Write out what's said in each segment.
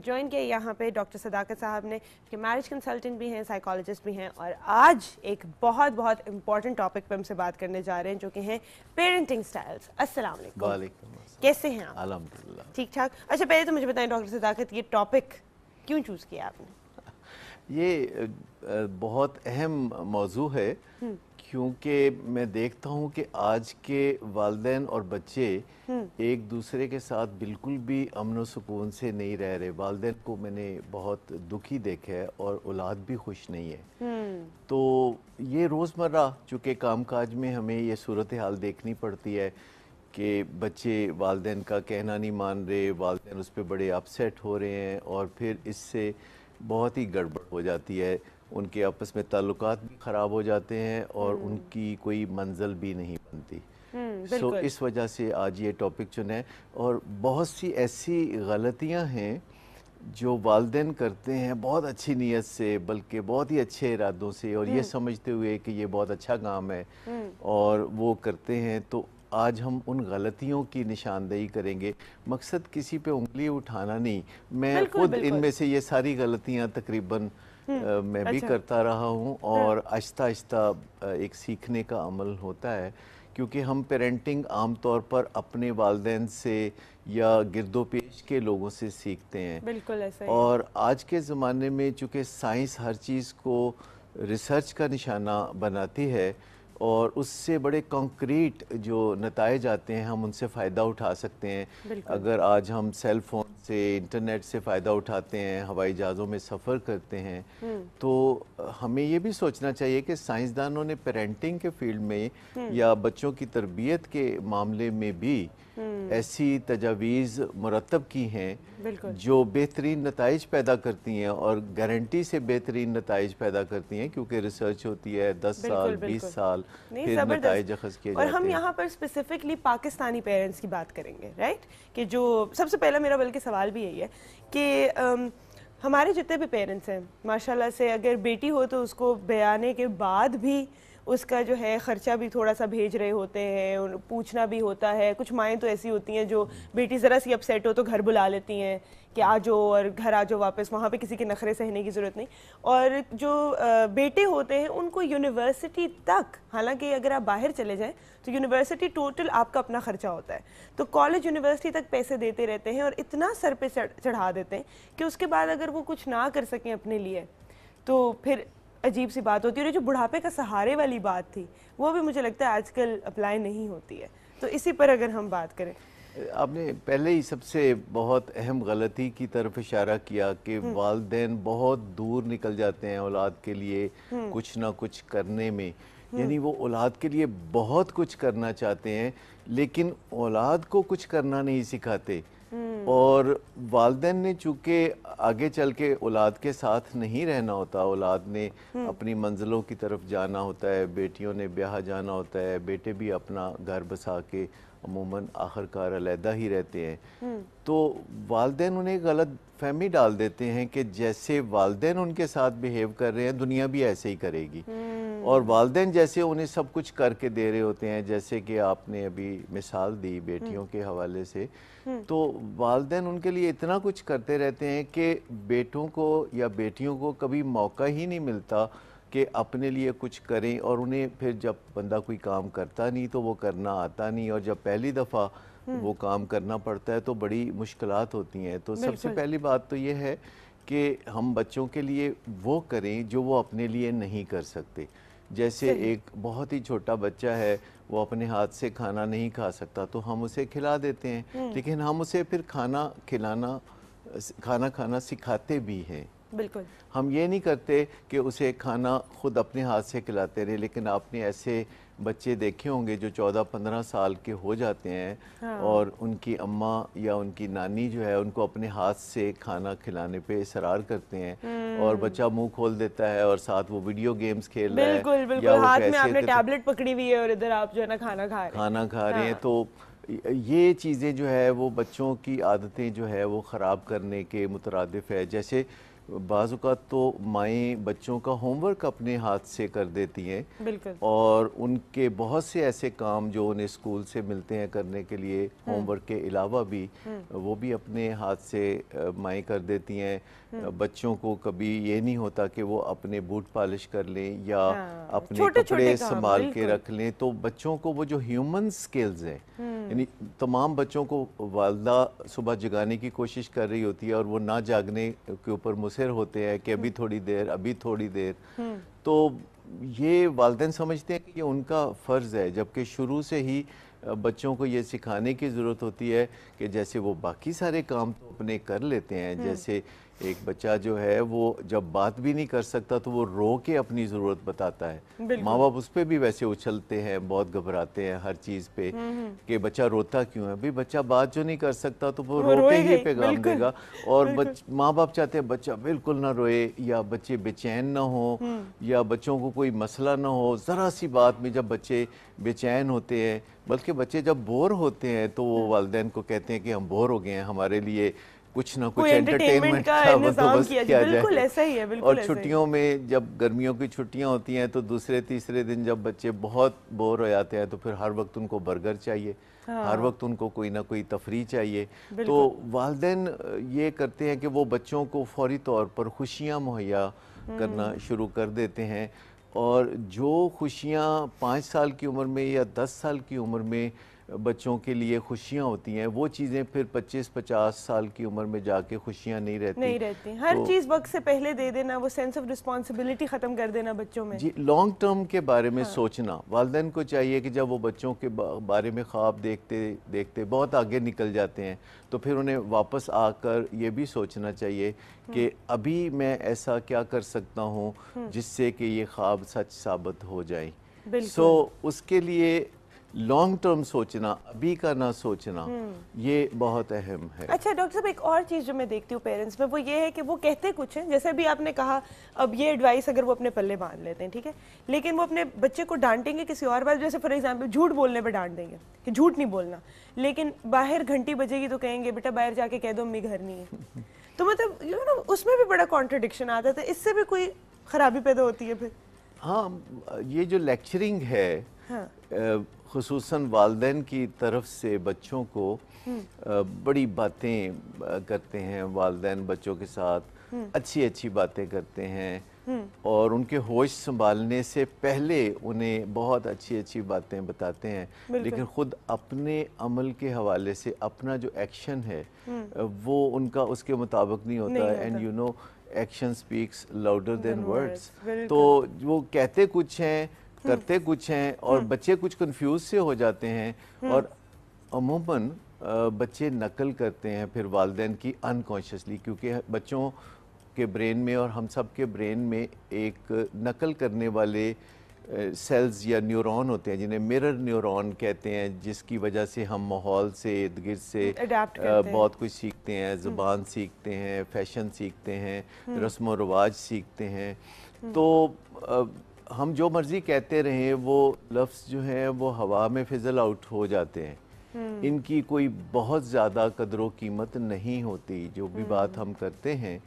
Join کیا یہاں پہ ڈاکٹر صداقت صاحب نے کہ میرج کنسلٹنٹ بھی ہیں, سائیکالوجسٹ بھی ہیں, اور آج ایک بہت بہت امپورٹنٹ ٹاپک پہ ہم سے بات کرنے جا رہے ہیں جو کہ ہیں پیرنٹنگ سٹائلز. السلام علیکم. وعلیکم السلام. کیسے ہیں آپ؟ الحمدللہ ٹھیک ٹھاک. اچھا پہلے تو مجھے بتائیں ڈاکٹر صداقت, یہ ٹاپک کیوں چوز کیا آپ نے؟ یہ بہت اہم موضوع ہے کیونکہ میں دیکھتا ہوں کہ آج کے والدین اور بچے ایک دوسرے کے ساتھ بالکل بھی امن و سکون سے نہیں رہ رہے. والدین کو میں نے بہت دکھی دیکھا ہے اور اولاد بھی خوش نہیں ہے. تو یہ روزمرہ چونکہ کام کاج میں ہمیں یہ صورتحال دیکھنی پڑتی ہے کہ بچے والدین کا کہنا نہیں مان رہے, والدین اس پہ بڑے اپسیٹ ہو رہے ہیں اور پھر اس سے بہت ہی گڑبڑ ہو جاتی ہے. ان کے آپس میں تعلقات بھی خراب ہو جاتے ہیں اور ان کی کوئی منزل بھی نہیں بنتی. سو اس وجہ سے آج یہ ٹاپک چنے. اور بہت سی ایسی غلطیاں ہیں جو والدین کرتے ہیں بہت اچھی نیت سے, بلکہ بہت ہی اچھے ارادوں سے, اور یہ سمجھتے ہوئے کہ یہ بہت اچھا کام ہے اور وہ کرتے ہیں. تو آج ہم ان غلطیوں کی نشاندہی کریں گے. مقصد کسی پہ انگلی اٹھانا نہیں, میں خود ان میں سے یہ ساری غلطیاں تقریباً میں بھی کرتا رہا ہوں, اور آہستہ آہستہ ایک سیکھنے کا عمل ہوتا ہے کیونکہ ہم پیرنٹنگ عام طور پر اپنے والدین سے یا گرد و پیش کے لوگوں سے سیکھتے ہیں. بالکل ایسا ہی. اور آج کے زمانے میں چونکہ سائنس ہر چیز کو ریسرچ کا نشانہ بناتی ہے اور اس سے بڑے کانکریٹ جو نتائج آتے ہیں ہم ان سے فائدہ اٹھا سکتے ہیں. اگر آج ہم سیل فون سے, انٹرنیٹ سے فائدہ اٹھاتے ہیں, ہوائی جہازوں میں سفر کرتے ہیں, تو ہمیں یہ بھی سوچنا چاہیے کہ سائنسدانوں نے پیرنٹنگ کے فیلڈ میں یا بچوں کی تربیت کے معاملے میں بھی ایسی تجاویز مرتب کی ہیں جو بہترین نتائج پیدا کرتی ہیں اور گارنٹی سے بہترین نتائج پیدا کرتی ہیں, کیونکہ ریسرچ ہوتی ہے 10 سال 20 سال پھر نتائج اخذ کیے جاتے ہیں. اور ہم یہاں پر اسپیسیفکلی پاکستانی پیرنٹس کی بات کریں گے, رائٹ, کہ جو سب سے پہلا میرا بلکہ سوال بھی یہی ہے کہ ہمارے جتنے بھی پیرنٹس ہیں ماشاءاللہ سے, اگر بیٹی ہو تو اس کو بیانے کے بعد بھی اس کا جو ہے خرچہ بھی تھوڑا سا بھیج رہے ہوتے ہیں, پوچھنا بھی ہوتا ہے. کچھ مائیں تو ایسی ہوتی ہیں جو بیٹی ذرا سی اپسیٹ ہو تو گھر بلا لیتی ہیں کہ آ جاؤ, اور گھر آ جاؤ واپس, وہاں پہ کسی کے نخرے سہنے کی ضرورت نہیں. اور جو بیٹے ہوتے ہیں ان کو یونیورسٹی تک, حالانکہ اگر آپ باہر چلے جائیں تو یونیورسٹی ٹوٹل آپ کا اپنا خرچہ ہوتا ہے, تو کالج یونیورسٹی تک پیسے دیتے رہتے ہیں اور اتنا سر پہ چڑھا دیتے ہیں کہ اس کے بعد اگر وہ کچھ نہ کر سکیں اپنے لیے تو پھر عجیب سی بات ہوتی ہے. اور جو بڑھاپے کا سہارے والی بات تھی وہ بھی مجھے لگتا ہے آج کل اپلائی نہیں ہوتی ہے. تو اسی پر اگر ہم بات کریں, آپ نے پہلے ہی سب سے بہت اہم غلطی کی طرف اشارہ کیا کہ والدین بہت دور نکل جاتے ہیں اولاد کے لیے کچھ نہ کچھ کرنے میں. یعنی وہ اولاد کے لیے بہت کچھ کرنا چاہتے ہیں لیکن اولاد کو کچھ کرنا نہیں سکھاتے. اور والدین نے چونکہ آگے چل کے اولاد کے ساتھ نہیں رہنا ہوتا, اولاد نے اپنی منزلوں کی طرف جانا ہوتا ہے, بیٹیوں نے بیاہ جانا ہوتا ہے, بیٹے بھی اپنا گھر بسا کے عموماً آخر کار علیحدہ ہی رہتے ہیں. تو والدین انہیں غلط فہمی ڈال دیتے ہیں کہ جیسے والدین ان کے ساتھ بیہیو کر رہے ہیں دنیا بھی ایسے ہی کرے گی, اور والدین جیسے انہیں سب کچھ کر کے دے رہے ہوتے ہیں, جیسے کہ آپ نے ابھی مثال دی بیٹیوں کے حوالے سے, تو والدین ان کے لیے اتنا کچھ کرتے رہتے ہیں کہ بیٹوں کو یا بیٹیوں کو کبھی موقع ہی نہیں ملتا کہ اپنے لیے کچھ کریں. اور انہیں پھر جب بندہ کوئی کام کرتا نہیں تو وہ کرنا آتا نہیں, اور جب پہلی دفعہ وہ کام کرنا پڑتا ہے تو بڑی مشکلات ہوتی ہیں. تو سب سے پہلی بات تو یہ ہے کہ ہم بچوں کے لیے وہ کریں جو وہ اپنے لیے نہیں کر سکتے. جیسے ایک بہت ہی چھوٹا بچہ ہے, وہ اپنے ہاتھ سے کھانا نہیں کھا سکتا تو ہم اسے کھلا دیتے ہیں, لیکن ہم اسے پھر کھانا کھانا سکھاتے بھی ہیں. بالکل ہم یہ نہیں کرتے کہ اسے کھانا خود اپنے ہاتھ سے کھلاتے رہے. لیکن آپ نے ایسے بچے دیکھے ہوں گے جو 14-15 سال کے ہو جاتے ہیں اور ان کی اماں یا ان کی نانی جو ہے ان کو اپنے ہاتھ سے کھانا کھلانے پہ اصرار کرتے ہیں, اور بچہ منہ کھول دیتا ہے اور ساتھ وہ ویڈیو گیمز کھیل رہا ہے. بالکل بالکل, ہاتھ میں آپ نے ٹیبلٹ پکڑی ہوئی ہے اور ادھر آپ جو ہے نا کھانا کھا رہے ہیں. تو یہ چیزیں جو ہے وہ بچوں کی عادتیں جو ہے وہ خراب کرنے کے مترادف ہے. جیسے بعض اوقات تو مائیں بچوں کا ہوم ورک اپنے ہاتھ سے کر دیتی ہیں بالکل. اور ان کے بہت سے ایسے کام جو انہیں اسکول سے ملتے ہیں کرنے کے لیے ہوم ورک کے علاوہ بھی وہ بھی اپنے ہاتھ سے مائیں کر دیتی ہیں. بچوں کو کبھی یہ نہیں ہوتا کہ وہ اپنے بوٹ پالش کر لیں یا اپنے کپڑے سنبھال کے رکھ لیں. تو بچوں کو وہ جو ہیومن سکلز ہیں یعنی تمام بچوں کو والدہ صبح جگانے کی کوشش کر رہی ہوتی ہے اور وہ نہ جاگنے کے اوپر مصر ہوتے ہیں کہ ابھی تھوڑی دیر ابھی تھوڑی دیر. تو یہ والدین سمجھتے ہیں کہ یہ ان کا فرض ہے، جبکہ شروع سے ہی بچوں کو یہ سکھانے کی ضرورت ہوتی ہے کہ جیسے وہ باقی سارے کام تو اپنے کر لیتے ہیں. جیسے ایک بچہ جو ہے وہ جب بات بھی نہیں کر سکتا تو وہ رو کے اپنی ضرورت بتاتا ہے. ماں باپ اس پہ بھی ویسے اچھلتے ہیں، بہت گھبراتے ہیں ہر چیز پہ کہ بچہ روتا کیوں ہے. بھی بچہ بات جو نہیں کر سکتا تو وہ رو کے ہی پیغام دے گا. اور ماں باپ چاہتے ہیں بچہ بالکل نہ روئے یا بچے بے چین نہ ہو یا بچوں کو کوئی مسئلہ نہ ہو. ذرا سی بات میں جب بچے بے چین ہوتے ہیں، بلکہ بچے جب بور ہوتے ہیں تو وہ والدین کو کہتے ہیں کہ ہم بور ہو گئے ہیں، ہمارے لیے کچھ نہ کچھ انٹرٹینمنٹ کا بندوبست کیا جائے. بالکل ایسا ہی ہے. اور چھٹیوں میں جب گرمیوں کی چھٹیاں ہوتی ہیں تو دوسرے تیسرے دن جب بچے بہت بور ہو جاتے ہیں تو پھر ہر وقت ان کو برگر چاہیے، ہر وقت ان کو کوئی نہ کوئی تفریح چاہیے. تو والدین یہ کرتے ہیں کہ وہ بچوں کو فوری طور پر خوشیاں مہیا کرنا شروع کر دیتے ہیں. اور جو خوشیاں 5 سال کی عمر میں یا 10 سال کی عمر میں بچوں کے لیے خوشیاں ہوتی ہیں، وہ چیزیں پھر 25-50 سال کی عمر میں جا کے خوشیاں نہیں رہتی. ہر چیز وقت سے پہلے دے دینا، وہ سینس آف رسپانسبلٹی ختم کر دینا بچوں میں. جی، لانگ ٹرم کے بارے میں سوچنا. والدین کو چاہیے کہ جب وہ بچوں کے بارے میں خواب دیکھتے دیکھتے بہت آگے نکل جاتے ہیں تو پھر انہیں واپس آ کر یہ بھی سوچنا چاہیے کہ ابھی میں ایسا کیا کر سکتا ہوں جس سے کہ یہ خواب سچ ثابت ہو جائیں. سو اس کے لیے لانگ ٹرم سوچنا، ابھی کا نہ سوچنا، یہ بہت اہم ہے. اچھا ڈاکٹر صاحب، ایک اور چیز جو میں دیکھتی ہوں پیرنٹس میں وہ یہ ہے کہ وہ کہتے کچھ ہیں، جیسے ابھی آپ نے کہا اب یہ ایڈوائس اگر وہ اپنے پلے باندھ لیتے ہیں ٹھیک ہے، لیکن وہ اپنے بچے کو ڈانٹیں گے کسی اور بات، جیسے فار ایگزامپل جھوٹ بولنے پہ ڈانٹ دیں گے کہ جھوٹ نہیں بولنا، لیکن باہر گھنٹی بجے گی تو کہیں گے بیٹا باہر جا کے کہہ دو امی گھر نہیں ہے. تو مطلب اس میں بھی بڑا کانٹرڈکشن آتا ہے. اس سے بھی کوئی خرابی پیدا ہوتی ہے پھر؟ ہاں، یہ جو لیکچرنگ ہے خصوصاً والدین کی طرف سے بچوں کو بڑی باتیں کرتے ہیں. والدین بچوں کے ساتھ اچھی اچھی باتیں کرتے ہیں اور ان کے ہوش سنبھالنے سے پہلے انہیں بہت اچھی اچھی باتیں بتاتے ہیں، لیکن خود اپنے عمل کے حوالے سے اپنا جو ایکشن ہے وہ ان کا اس کے مطابق نہیں ہوتا. And you know action speaks louder than words. تو وہ کہتے کچھ ہیں کرتے کچھ ہیں اور بچے کچھ کنفیوز سے ہو جاتے ہیں اور عموماً بچے نقل کرتے ہیں پھر والدین کی انکانشیسلی، کیونکہ بچوں کے برین میں اور ہم سب کے برین میں ایک نقل کرنے والے سیلز یا نیورون ہوتے ہیں جنہیں مرر نیورون کہتے ہیں، جس کی وجہ سے ہم ماحول سے ارد گرد سے بہت کچھ سیکھتے ہیں. زبان سیکھتے ہیں، فیشن سیکھتے ہیں، رسم و رواج سیکھتے ہیں. تو ہم جو مرضی کہتے رہیں وہ لفظ جو ہیں وہ ہوا میں فضل آؤٹ ہو جاتے ہیں. ان کی کوئی بہت زیادہ قدر و قیمت نہیں ہوتی. جو بھی بات ہم کرتے ہیں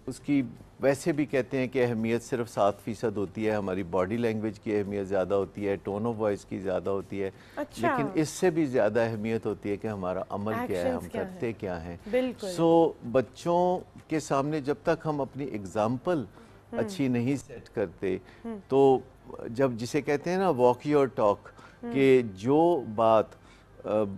اس کی ویسے بھی کہتے ہیں کہ اہمیت صرف 7% ہوتی ہے. ہماری باڈی لینگویج کی اہمیت زیادہ ہوتی ہے، ٹون آف وائس کی زیادہ ہوتی ہے، لیکن اس سے بھی زیادہ اہمیت ہوتی ہے کہ ہمارا عمل کیا ہے، ہم کرتے کیا ہیں. سو بچوں کے سامنے جب تک ہم اپنی اگزامپل اچھی نہیں سیٹ کرتے تو جب جسے کہتے ہیں نا واک یور ٹاک، کہ جو بات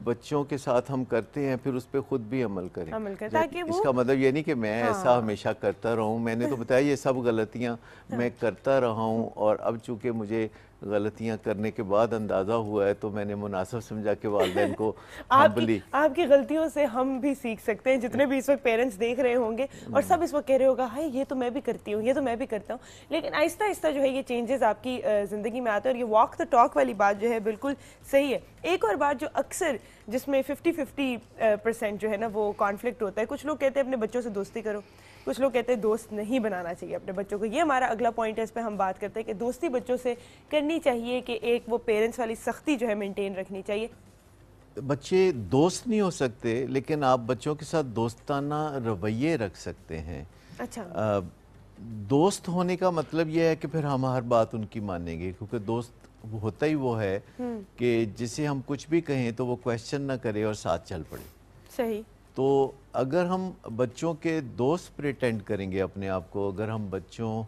بچوں کے ساتھ ہم کرتے ہیں پھر اس پہ خود بھی عمل کریں. اس کا مطلب یہ نہیں کہ میں ایسا ہمیشہ کرتا رہوں. میں نے تو بتایا یہ سب غلطیاں میں کرتا رہا ہوں اور اب چونکہ مجھے غلطیاں کرنے کے بعد اندازہ ہوا ہے تو میں نے مناسب سمجھا کہ والدین کو ہمبلی. آپ کی غلطیوں سے ہم بھی سیکھ سکتے ہیں. جتنے بھی اس وقت پیرنٹس دیکھ رہے ہوں گے اور سب اس وقت کہہ رہے ہوگا ہائی یہ تو میں بھی کرتی ہوں، یہ تو میں بھی کرتا ہوں. لیکن آہستہ آہستہ جو ہے یہ چینجز آپ کی زندگی میں آتے ہیں اور یہ واک دا ٹاک والی بات جو ہے بالکل صحیح ہے. ایک اور بات جو اکثر جس میں 50-50% جو ہے نا وہ کانفلکٹ ہوتا ہے، کچھ لوگ کہتے ہیں اپنے بچوں سے دوستی کرو، کچھ لوگ کہتے ہیں دوست نہیں بنانا چاہیے اپنے بچوں کو. یہ ہمارا اگلا پوائنٹ ہے، اس پہ ہم بات کرتے ہیں کہ دوستی بچوں سے کرنی چاہیے کہ ایک وہ پیرنٹس والی سختی جو ہے مینٹین رکھنی چاہیے. بچے دوست نہیں ہو سکتے لیکن آپ بچوں کے ساتھ دوستانہ رویے رکھ سکتے ہیں. اچھا دوست ہونے کا مطلب یہ ہے کہ پھر ہم ہر بات ان کی مانیں گے، کیونکہ دوست ہوتا ہی وہ ہے کہ جسے ہم کچھ بھی کہیں تو وہ کویسچن نہ کرے اور ساتھ چل پڑے. صحیح. تو اگر ہم بچوں کے دوست پریٹینڈ کریں گے اپنے آپ کو، اگر ہم بچوں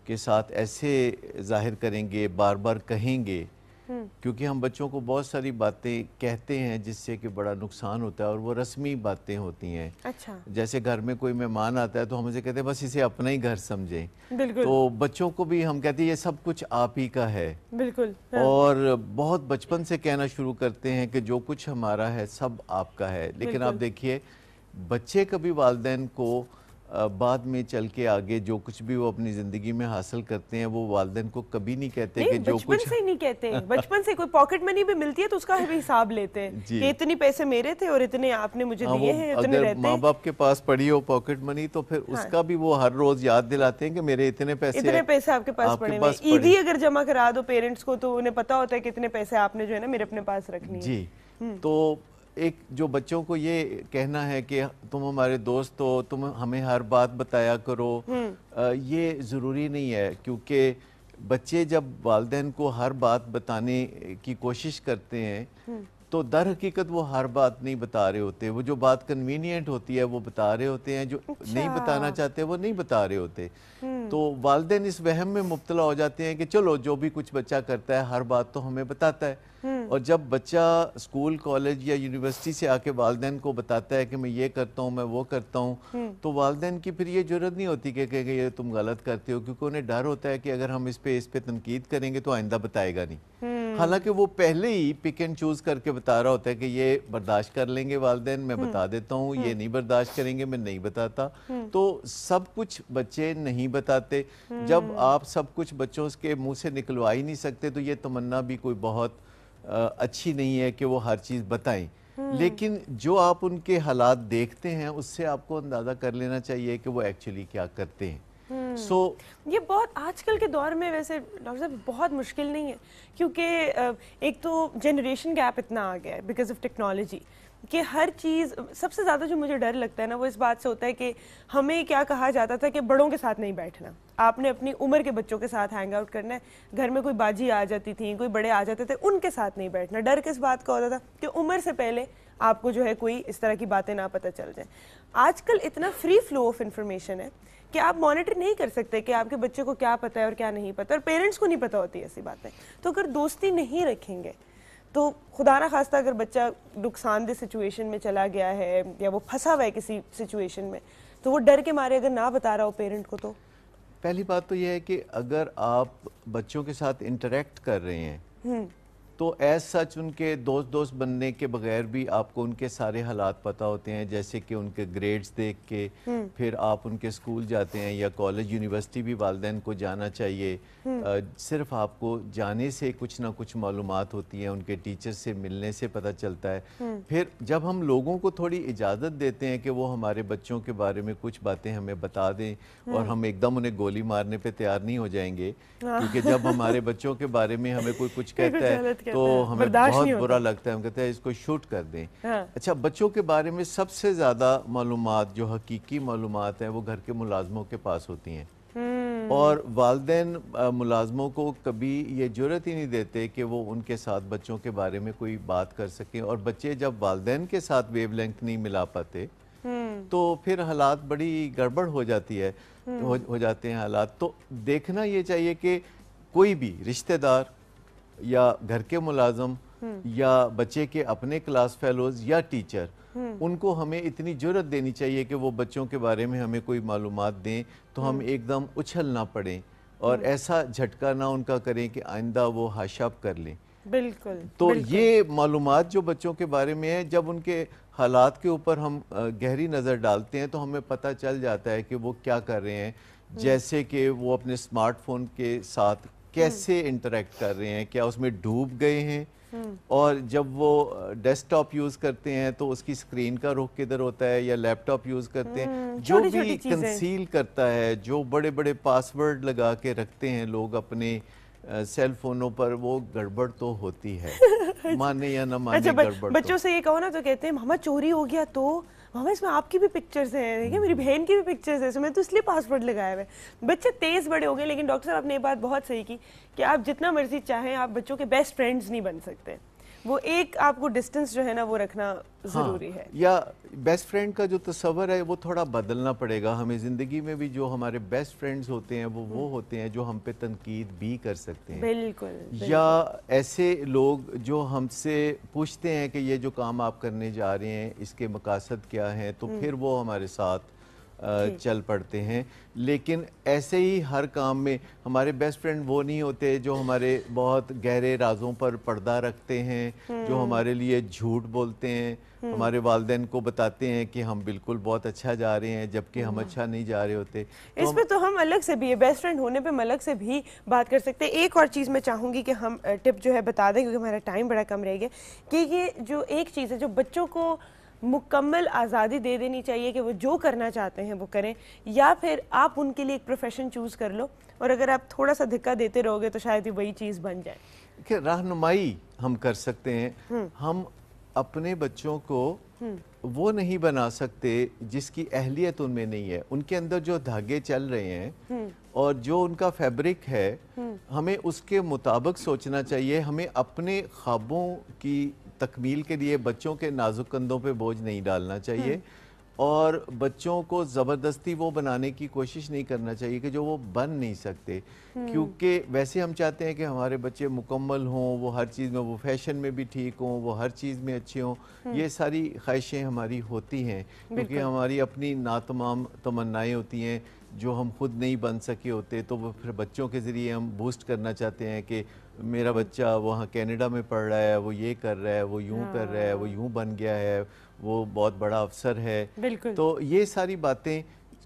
کے ساتھ ایسے ظاہر کریں گے، بار بار کہیں گے، کیونکہ ہم بچوں کو بہت ساری باتیں کہتے ہیں جس سے کہ بڑا نقصان ہوتا ہے، اور وہ رسمی باتیں ہوتی ہیں. اچھا. جیسے گھر میں کوئی مہمان آتا ہے تو ہم اسے کہتے ہیں بس اسے اپنا ہی گھر سمجھیں. بالکل. تو بچوں کو بھی ہم کہتے ہیں یہ سب کچھ آپ ہی کا ہے. بالکل. اور بہت بچپن سے کہنا شروع کرتے ہیں کہ جو کچھ ہمارا ہے سب آپ کا ہے. لیکن آپ دیکھیے بچے کبھی والدین کو بعد میں چل کے آگے جو کچھ بھی وہ اپنی زندگی میں حاصل کرتے ہیں وہ والدین کو کبھی نہیں کہتے کہ جو کچھ بچپن سے ہی نہیں کہتے ہیں. بچپن سے کوئی پاکٹ منی بھی ملتی ہے تو اس کا بھی حساب لیتے ہیں کہ اتنی پیسے میرے تھے اور اتنے آپ نے مجھے دیے ہیں, اتنے رہتے ہیں. اگر ماں باپ کے پاس پڑی ہو پاکٹ منی تو پھر اس کا بھی وہ ہر روز یاد دلاتے ہیں کہ میرے اتنے پیسے آپ کے پاس پڑے ہوئے. عیدی اگر جمع کرا دو پیرنٹس کو تو انہیں پتا ہوتا ہے کہ اتنے پیسے آپ نے جو ہے نا میرے اپنے پاس رکھنی ہے. جی. تو ایک جو بچوں کو یہ کہنا ہے کہ تم ہمارے دوست ہو, تم ہمیں ہر بات بتایا کرو, یہ ضروری نہیں ہے. کیونکہ بچے جب والدین کو ہر بات بتانے کی کوشش کرتے ہیں تو در حقیقت وہ ہر بات نہیں بتا رہے ہوتے. وہ جو بات کنوینینٹ ہوتی ہے وہ بتا رہے ہوتے ہیں, جو نہیں بتانا چاہتے وہ نہیں بتا رہے ہوتے. تو والدین اس وہم میں مبتلا ہو جاتے ہیں کہ چلو جو بھی کچھ بچہ کرتا ہے ہر بات تو ہمیں بتاتا ہے. اور جب بچہ اسکول, کالج یا یونیورسٹی سے آ کے والدین کو بتاتا ہے کہ میں یہ کرتا ہوں, میں وہ کرتا ہوں, تو والدین کی پھر یہ جرات نہیں ہوتی کہ یہ تم غلط کرتے ہو, کیونکہ انہیں ڈر ہوتا ہے کہ اگر ہم اس پہ تنقید کریں گے تو آئندہ بتائے گا نہیں. حالانکہ وہ پہلے ہی پک اینڈ چوز کر کے بتا رہا ہوتا ہے کہ یہ برداشت کر لیں گے والدین, میں بتا دیتا ہوں, یہ نہیں برداشت کریں گے, میں نہیں بتاتا. تو سب کچھ بچے نہیں بتاتے. جب آپ سب کچھ بچوں کے منہ سے نکلوا ہی نہیں سکتے تو یہ تمنا بھی کوئی بہت اچھی نہیں ہے کہ وہ ہر چیز بتائیں. لیکن جو آپ ان کے حالات دیکھتے ہیں اس سے آپ کو اندازہ کر لینا چاہیے کہ وہ ایکچولی کیا کرتے ہیں. یہ بہت آج کل کے دور میں ویسے ڈاکٹر صاحب بہت مشکل نہیں ہے, کیونکہ ایک تو جنریشن گیپ اتنا آ گیا ہے بیکاز آف ٹیکنالوجی کہ ہر چیز. سب سے زیادہ جو مجھے ڈر لگتا ہے نا وہ اس بات سے ہوتا ہے کہ ہمیں کیا کہا جاتا تھا کہ بڑوں کے ساتھ نہیں بیٹھنا, آپ نے اپنی عمر کے بچوں کے ساتھ ہینگ آؤٹ کرنا ہے. گھر میں کوئی باجی آ جاتی تھی, کوئی بڑے آ جاتے تھے, ان کے ساتھ نہیں بیٹھنا. ڈر کس بات کا ہوتا تھا کہ عمر سے پہلے آپ کو جو ہے کوئی اس طرح کی باتیں نہ پتہ چل جائیں. آج کل اتنا فری فلو آف انفارمیشن ہے کہ آپ مانیٹر نہیں کر سکتے کہ آپ کے بچے کو کیا پتہ ہے اور کیا نہیں پتہ, اور پیرنٹس کو نہیں پتہ ہوتی ایسی باتیں. تو اگر دوستی نہیں رکھیں گے تو خدا نہ خواستہ اگر بچہ نقصان دہ سچویشن میں چلا گیا ہے یا وہ پھنسا ہوا ہے کسی سچویشن میں, تو وہ ڈر کے مارے اگر نہ بتا رہا ہو پیرنٹ کو. تو پہلی بات تو یہ ہے کہ اگر آپ بچوں کے ساتھ انٹریکٹ کر رہے ہیں تو ایز سچ ان کے دوست بننے کے بغیر بھی آپ کو ان کے سارے حالات پتہ ہوتے ہیں. جیسے کہ ان کے گریڈز دیکھ کے پھر آپ ان کے اسکول جاتے ہیں یا کالج یونیورسٹی بھی والدین کو جانا چاہیے. صرف آپ کو جانے سے کچھ نہ کچھ معلومات ہوتی ہیں, ان کے ٹیچر سے ملنے سے پتہ چلتا ہے. پھر جب ہم لوگوں کو تھوڑی اجازت دیتے ہیں کہ وہ ہمارے بچوں کے بارے میں کچھ باتیں ہمیں بتا دیں, اور ہم ایک دم انہیں گولی مارنے پہ تیار نہیں ہو جائیں گے, کیونکہ جب ہمارے بچوں کے بارے میں ہمیں کوئی کچھ کہتا ہے تو ہمیں بہت برا لگتا ہے. ہم کہتے ہیں اس کو شوٹ کر دیں. اچھا, بچوں کے بارے میں سب سے زیادہ معلومات جو حقیقی معلومات ہیں وہ گھر کے ملازموں کے پاس ہوتی ہیں, اور والدین ملازموں کو کبھی یہ جرات ہی نہیں دیتے کہ وہ ان کے ساتھ بچوں کے بارے میں کوئی بات کر سکیں. اور بچے جب والدین کے ساتھ ویو لینتھ نہیں ملا پاتے تو پھر حالات بڑی گڑبڑ ہو جاتی ہے, ہو جاتے ہیں حالات. تو دیکھنا یہ چاہیے کہ کوئی بھی رشتہ دار یا گھر کے ملازم یا بچے کے اپنے کلاس فیلوز یا ٹیچر, ان کو ہمیں اتنی جرات دینی چاہیے کہ وہ بچوں کے بارے میں ہمیں کوئی معلومات دیں تو ہم ایک دم اچھل نہ پڑیں اور ایسا جھٹکا نہ ان کا کریں کہ آئندہ وہ ہاشپ کر لیں. بالکل. تو یہ معلومات جو بچوں کے بارے میں ہے, جب ان کے حالات کے اوپر ہم گہری نظر ڈالتے ہیں تو ہمیں پتہ چل جاتا ہے کہ وہ کیا کر رہے ہیں. جیسے کہ وہ اپنے اسمارٹ فون کے ساتھ کیسے انٹریکٹ کر رہے ہیں, کیا اس میں ڈوب گئے ہیں, اور جب وہ ڈیسک ٹاپ یوز کرتے ہیں تو اس کی سکرین کا رخ کدھر ہوتا ہے, یا لیپ ٹاپ یوز کرتے ہیں, جو بھی کنسیل کرتا ہے, جو بڑے بڑے پاس ورڈ لگا کے رکھتے ہیں لوگ اپنے سیل فونوں پر, وہ گڑبڑ تو ہوتی ہے, مانے یا نہ مانے گڑبڑ. بچوں سے یہ کہو نا تو کہتے ہیں ماما چوری ہو گیا تو ماما اس میں آپ کی بھی پکچرز ہیں, دیکھیں میری بہن کی بھی پکچرز ہیں, میں تو اس لیے پاسورڈ لگایا ہوا ہے. بچے تیز بڑے ہو گئے, لیکن ڈاکٹر صاحب آپ نے یہ بات بہت صحیح کی کہ آپ جتنا مرضی چاہیں آپ بچوں کے بیسٹ فرینڈز نہیں بن سکتے. وہ ایک آپ کو ڈسٹنس جو ہے نا وہ رکھنا ضروری ہے. یا بیسٹ فرینڈ کا جو تصور ہے وہ تھوڑا بدلنا پڑے گا ہمیں. زندگی میں بھی جو ہمارے بیسٹ فرینڈز ہوتے ہیں وہ ہوتے ہیں جو ہم پہ تنقید بھی کر سکتے ہیں. بالکل. یا ایسے لوگ جو ہم سے پوچھتے ہیں کہ یہ جو کام آپ کرنے جا رہے ہیں اس کے مقاصد کیا ہیں, تو پھر وہ ہمارے ساتھ چل پڑتے ہیں. لیکن ایسے ہی ہر کام میں ہمارے بیسٹ فرینڈ وہ نہیں ہوتے جو ہمارے بہت گہرے رازوں پر پردہ رکھتے ہیں, جو ہمارے لیے جھوٹ بولتے ہیں, ہمارے والدین کو بتاتے ہیں کہ ہم بالکل بہت اچھا جا رہے ہیں جبکہ ہم اچھا نہیں جا رہے ہوتے. اس پہ تو ہم الگ سے بھی بیسٹ فرینڈ ہونے پہ ہم الگ سے بھی بات کر سکتے ہیں. ایک اور چیز میں چاہوں گی کہ ہم ٹپ جو ہے بتا دیں کیونکہ ہمارا ٹائم بڑا کم رہ گیا, کہ یہ جو ایک چیز ہے جو بچوں کو مکمل آزادی دے دینی چاہیے کہ وہ جو کرنا چاہتے ہیں وہ کریں, یا پھر آپ ان کے لیے ایک پروفیشن چوز کر لو, اور اگر آپ تھوڑا سا دھکا دیتے رہو گے تو شاید ہی وہی چیز بن جائے. کہ رہنمائی ہم کر سکتے ہیں. ہم اپنے بچوں کو وہ نہیں بنا سکتے جس کی اہلیت ان میں نہیں ہے. ان کے اندر جو دھاگے چل رہے ہیں اور جو ان کا فیبرک ہے, ہمیں اس کے مطابق سوچنا چاہیے. ہمیں اپنے خوابوں کی تکمیل کے لیے بچوں کے نازک کندھوں پہ بوجھ نہیں ڈالنا چاہیے, اور بچوں کو زبردستی وہ بنانے کی کوشش نہیں کرنا چاہیے کہ جو وہ بن نہیں سکتے. کیونکہ ویسے ہم چاہتے ہیں کہ ہمارے بچے مکمل ہوں, وہ ہر چیز میں, وہ فیشن میں بھی ٹھیک ہوں, وہ ہر چیز میں اچھے ہوں. یہ ساری خواہشیں ہماری ہوتی ہیں کیونکہ ہماری اپنی ناتمام تمنائیں ہوتی ہیں جو ہم خود نہیں بن سکے ہوتے, تو وہ پھر بچوں کے ذریعے ہم بوسٹ کرنا چاہتے ہیں کہ میرا بچہ وہاں کینیڈا میں پڑھ رہا ہے, وہ یہ کر رہا ہے, وہ یوں کر رہا ہے, وہ یوں بن گیا ہے, وہ بہت بڑا افسر ہے. تو یہ ساری باتیں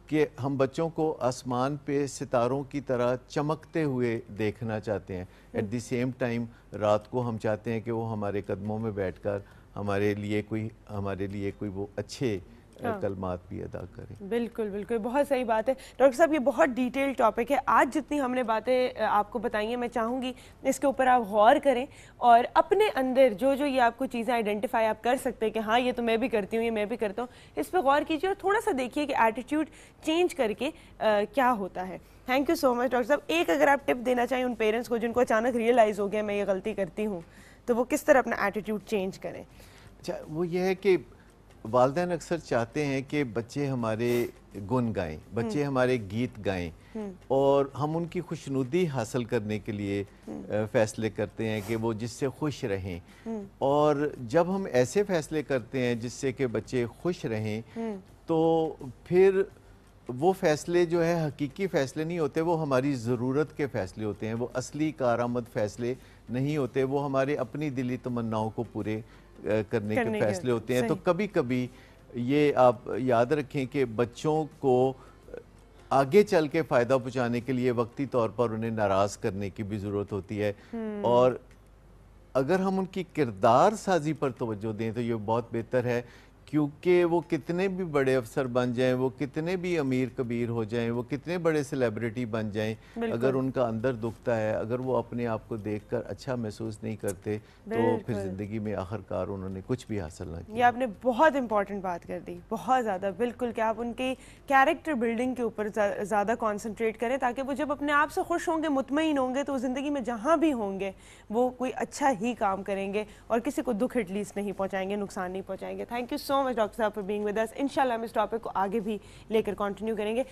کہ ہم بچوں کو آسمان پہ ستاروں کی طرح چمکتے ہوئے دیکھنا چاہتے ہیں. ایٹ دی سیم ٹائم رات کو ہم چاہتے ہیں کہ وہ ہمارے قدموں میں بیٹھ کر ہمارے لیے کوئی وہ اچھے کلمات بھی ادا کریں. بالکل بالکل, بہت صحیح بات ہے ڈاکٹر صاحب. یہ بہت ڈیٹیل ٹاپک ہے. آج جتنی ہم نے باتیں آپ کو بتائی ہیں, میں چاہوں گی اس کے اوپر آپ غور کریں اور اپنے اندر جو یہ آپ کو چیزیں آئیڈینٹیفائی آپ کر سکتے ہیں کہ ہاں یہ تو میں بھی کرتی ہوں, یہ میں بھی کرتا ہوں, اس پہ غور کیجیے اور تھوڑا سا دیکھیے کہ ایٹیٹیوڈ چینج کر کے کیا ہوتا ہے. Thank you so much doctor صاحب. ایک اگر آپ ٹپ دینا چاہیں ان پیرنٹس کو جن کو اچانک ریئلائز ہو گیا میں یہ غلطی کرتی ہوں, تو وہ کس طرح اپنا ایٹیٹیوڈ چینج کریں؟ اچھا, وہ یہ ہے کہ والدین اکثر چاہتے ہیں کہ بچے ہمارے گن گائیں, بچے ہمارے گیت گائیں, اور ہم ان کی خوشنودی حاصل کرنے کے لیے فیصلے کرتے ہیں کہ وہ جس سے خوش رہیں. اور جب ہم ایسے فیصلے کرتے ہیں جس سے کہ بچے خوش رہیں, تو پھر وہ فیصلے جو ہے حقیقی فیصلے نہیں ہوتے, وہ ہماری ضرورت کے فیصلے ہوتے ہیں. وہ اصلی کارآمد فیصلے نہیں ہوتے, وہ ہمارے اپنی دلی تمناؤں کو پورے کرنے کے فیصلے ہوتے ہیں. تو کبھی کبھی یہ آپ یاد رکھیں کہ بچوں کو آگے چل کے فائدہ پہنچانے کے لیے وقتی طور پر انہیں ناراض کرنے کی بھی ضرورت ہوتی ہے, اور اگر ہم ان کی کردار سازی پر توجہ دیں تو یہ بہت بہتر ہے. کیونکہ وہ کتنے بھی بڑے افسر بن جائیں, وہ کتنے بھی امیر کبیر ہو جائیں, وہ کتنے بڑے سیلیبریٹی بن جائیں, اگر ان کا اندر دکھتا ہے, اگر وہ اپنے آپ کو دیکھ کر اچھا محسوس نہیں کرتے, تو پھر زندگی میں آخرکار انہوں نے کچھ بھی حاصل نہ کیا. یہ آپ نے بہت امپورٹنٹ بات کر دی, بہت زیادہ. بالکل کہ آپ ان کی کیریکٹر بلڈنگ کے اوپر زیادہ کانسنٹریٹ کریں, تاکہ وہ جب اپنے آپ سے خوش ہوں گے, مطمئن ہوں گے, تو زندگی میں جہاں بھی ہوں گے وہ کوئی اچھا ہی کام کریں گے اور کسی کو دکھ ایٹ لیسٹ نہیں پہنچائیں گے, نقصان نہیں پہنچائیں گے. Thank you so much doctor صاحب فار بینگ ود اس. انشاءاللہ ہم اس ٹاپک کو آگے بھی لے کر کنٹینیو کریں گے.